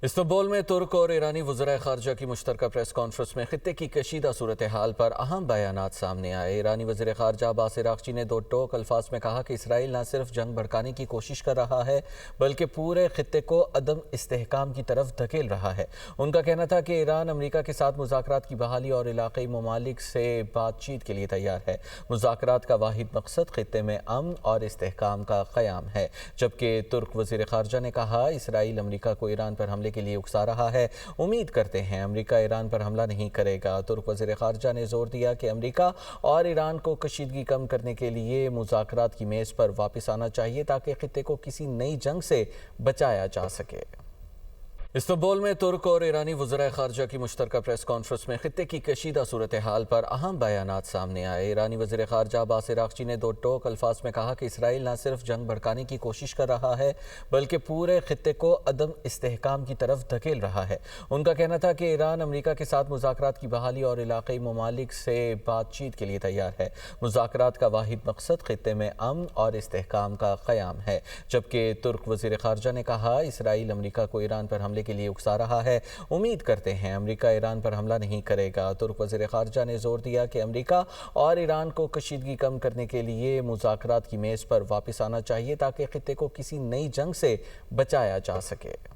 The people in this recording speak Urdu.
استنبول میں ترک اور ایرانی وزرائے خارجہ کی مشترکہ پریس کانفرنس میں خطے کی کشیدہ صورتحال پر اہم بیانات سامنے آئے۔ ایرانی وزیر خارجہ عباس عراقچی نے دو ٹوک الفاظ میں کہا کہ اسرائیل نہ صرف جنگ بھڑکانے کی کوشش کر رہا ہے بلکہ پورے خطے کو عدم استحکام کی طرف دھکیل رہا ہے۔ ان کا کہنا تھا کہ ایران امریکہ کے ساتھ مذاکرات کی بحالی اور علاقائی ممالک سے بات چیت کے لیے تیار ہے۔ مذاکرات کا واحد مقصد خطے میں امن اور استحکام کا قیام ہے، جبکہ ترک وزیر خارجہ نے کہا اسرائیل امریکہ کو ایران پر حملے کے لیے اکسا رہا ہے۔ امید کرتے ہیں امریکہ ایران پر حملہ نہیں کرے گا۔ ترک وزیر خارجہ نے زور دیا کہ امریکہ اور ایران کو کشیدگی کم کرنے کے لیے مذاکرات کی میز پر واپس آنا چاہیے تاکہ خطے کو کسی نئی جنگ سے بچایا جا سکے۔ استنبول میں ترک اور ایرانی وزرائے خارجہ کی مشترکہ پریس کانفرنس میں خطے کی کشیدہ صورتحال پر اہم بیانات سامنے آئے۔ ایرانی وزیر خارجہ عباس عراقچی نے دو ٹوک الفاظ میں کہا کہ اسرائیل نہ صرف جنگ بھڑکانے کی کوشش کر رہا ہے بلکہ پورے خطے کو عدم استحکام کی طرف دھکیل رہا ہے۔ ان کا کہنا تھا کہ ایران امریکہ کے ساتھ مذاکرات کی بحالی اور علاقائی ممالک سے بات چیت کے لیے تیار ہے۔ مذاکرات کا واحد مقصد خطے میں امن اور استحکام کا قیام ہے، جبکہ ترک وزیر خارجہ نے کہا اسرائیل امریکہ کو ایران پر حملے کے لیے اکسا رہا ہے۔ امید کرتے ہیں امریکہ ایران پر حملہ نہیں کرے گا۔ ترک وزیر خارجہ نے زور دیا کہ امریکہ اور ایران کو کشیدگی کم کرنے کے لیے مذاکرات کی میز پر واپس آنا چاہیے تاکہ خطے کو کسی نئی جنگ سے بچایا جا سکے۔